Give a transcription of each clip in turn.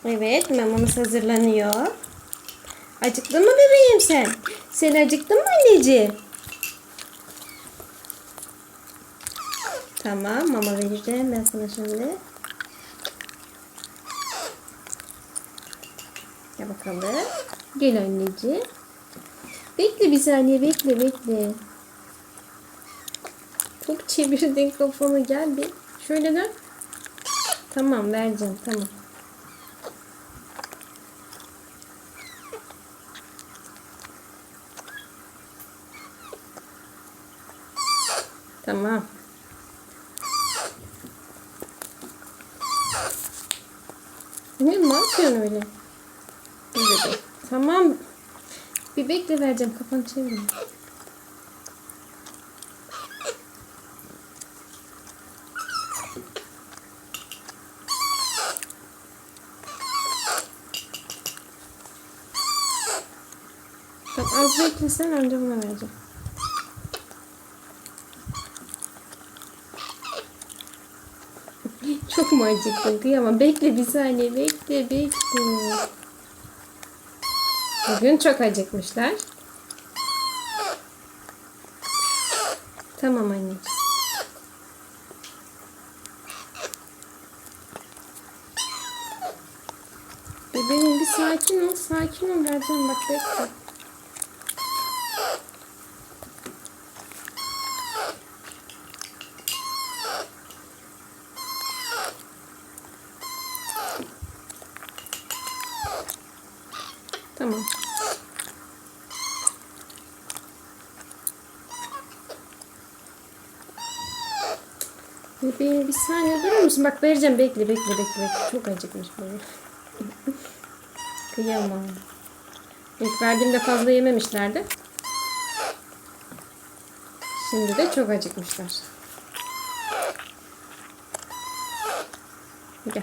Evet, mamamız hazırlanıyor. Acıktın mı bebeğim sen? Sen acıktın mı anneciğim? Tamam, mama vereceğim ben sana şimdi. Gel bakalım. Gel anneciğim. Bekle bir saniye, bekle. Çok çevirdin kafanı, gel bir. Şöyle dön. Tamam, vereceğim, tamam. Tamam. Ne yapıyorsun öyle? Böyle. Tamam. Bir bekle, vereceğim. Kafanı çevir. Bak, az beklesen önce buna vereceğim. Çok mu acıktın? Kıyamam. Bekle bir saniye. Bekle. Bugün çok acıkmışlar. Tamam anneciğim. Bebeğim bir sakin ol. Sakin ol. Vereceğim, bak bekle. Tamam. Bebeğim bir saniye durur musun? Bak vereceğim. Bekle. Çok acıkmış böyle. Kıyamam. İlk verdiğimde fazla yememişlerdi. Şimdi de çok acıkmışlar. Gel.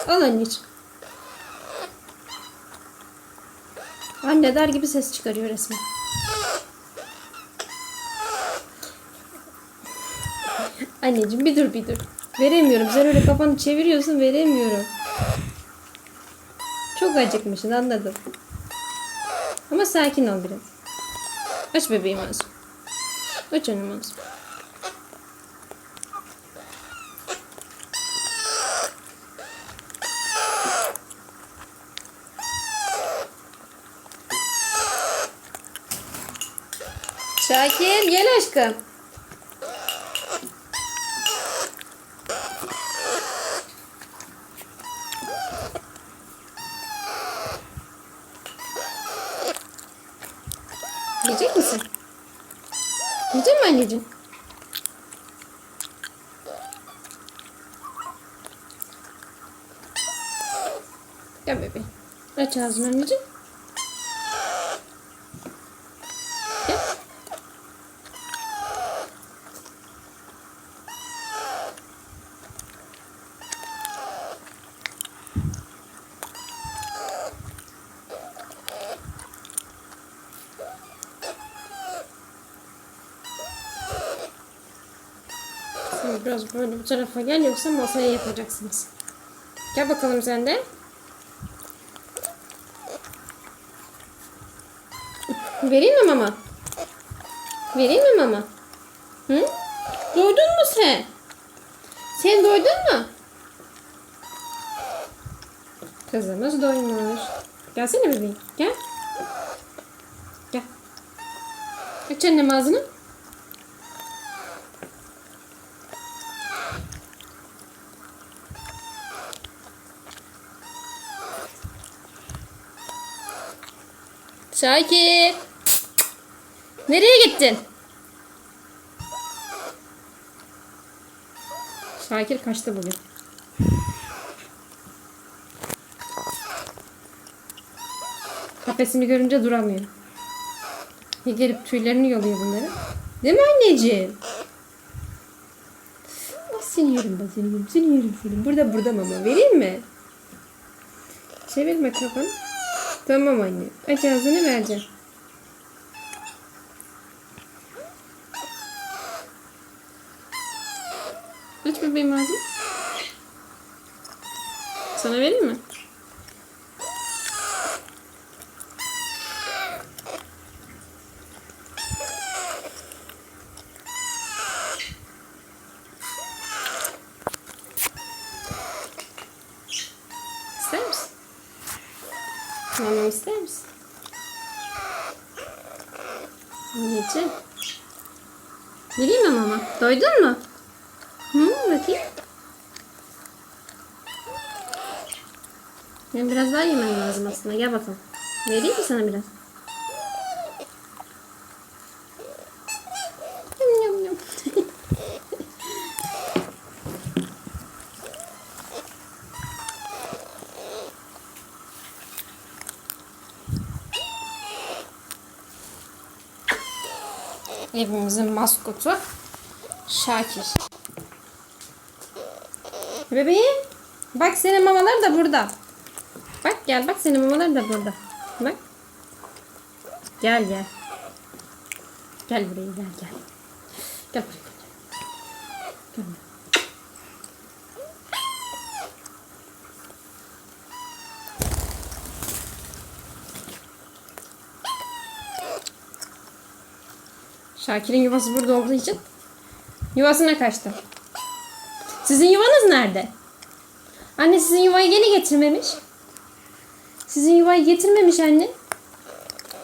Al anneciğim. Anne der gibi ses çıkarıyor resmen. Anneciğim bir dur. Veremiyorum. Sen öyle kafanı çeviriyorsun, veremiyorum. Çok acıkmışsın, anladım. Ama sakin ol biraz. Aç bebeğim ağzını. Aç önüm ağzını. Şakir gel aşkım. Yiyecek misin? Yiyecek mi anneciğim? Gel bebeğim. Aç ağzını anneciğim. Gel. Şimdi biraz böyle bu tarafa gel, yoksa masaya yapacaksınız. Gel bakalım sen de. Vereyim mi mama? Hı? Doydun mu sen? Sen doydun mu? Kızımız doymuş. Gelsene bebeğim. Gel. Aç annem ağzını. Şakir. Nereye gittin? Şakir kaçtı bugün. Kafesini görünce duramıyor. Gelip tüylerini yoluyor bunları. Değil mi anneciğim? Seni yerim ben, seni yerim, seni yerim, seni. Burada mama vereyim mi? Çevirme kafanı. Tamam anne. Aç ağzını vereceğim. Aç bebeğim ağzını. Sana vereyim mi? İster misin? Mamam ister misin? Anneciğim. Vereyim mi mama? Doydun mu? Bakayım. Ben biraz daha yemem lazım aslında. Gel bakalım. Vereyim mi sana biraz? Yum yum. Evimizin maskotu Şakir. Bebeğim, bak senin mamalar da burada. Bak gel, bak senin mamalar da burada. Bak. Gel. Gel buraya, gel. Gel buraya. Gel. Şakir'in yuvası burada olduğu için yuvasına kaçtı. Sizin yuvanız nerede? Anne sizin yuvayı yeni getirmemiş. Sizin yuvayı getirmemiş anne.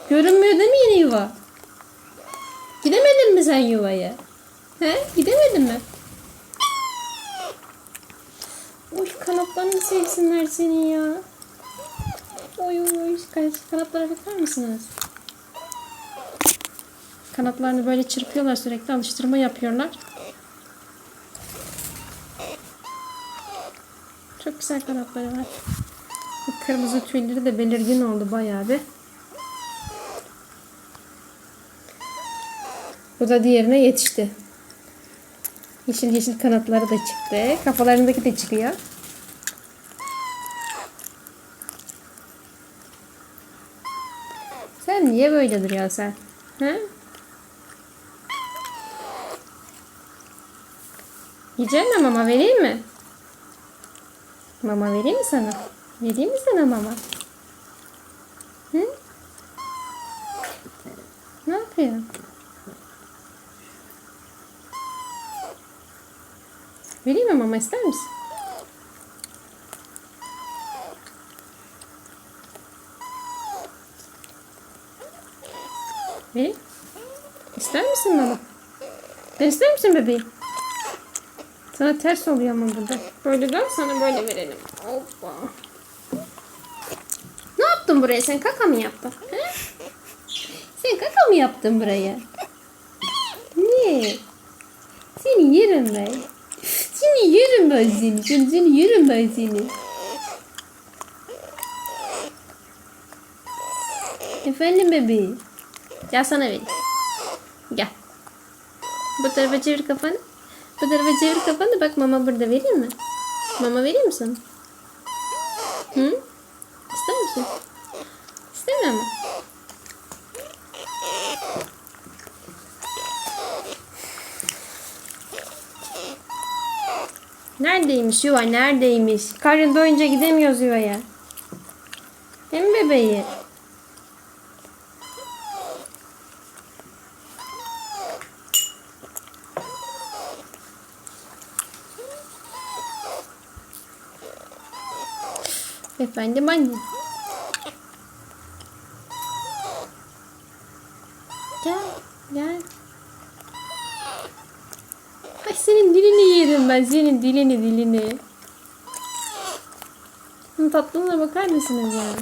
Görünmüyor değil mi yeni yuva? Gidemedin mi sen yuvaya? He? Gidemedin mi? Oy kanatlarını sevsinler senin ya. Oy. Kanatlara bakar mısınız? Kanatlarını böyle çırpıyorlar sürekli. Alıştırma yapıyorlar. Çok güzel kanatları var. Bu kırmızı tüyleri de belirgin oldu bayağı bir. Bu da diğerine yetişti. Yeşil kanatları da çıktı. Kafalarındaki de çıkıyor. Sen niye böyle duruyorsun sen? He? Yiyecek mi mama vereyim mi? Mama vereyim mi sana? Vereyim mi sana mama? Hı? Ne yapıyorsun? Vereyim mi mama, ister misin? Vereyim. İster misin mama? Sen ister misin bebeğim? Sana ters oluyor ama burada. Böyle dön, sana böyle verelim. Hoppa. Ne yaptın buraya? Sen kaka mı yaptın? He? Sen kaka mı yaptın buraya? Ne? Seni yerim ben. Seni yerim ben seni. Seni yerim ben seni. Efendim bebeğim. Gel sana vereyim. Gel. Bu tarafa çevir kafanı. Bu tarafa çevir kafanı. Bak mama burada, vereyim mi? Mama vereyim mi sana? Hı? İster misin? İstemiyor mu? Neredeymiş yuva? Neredeymiş? Karnın doyunca gidemiyoruz yuvaya. Değil mi bebeği? Efendim anne. Gel. Ay senin dilini yerim ben. Senin dilini. Tatlılığına bakar mısınız yani?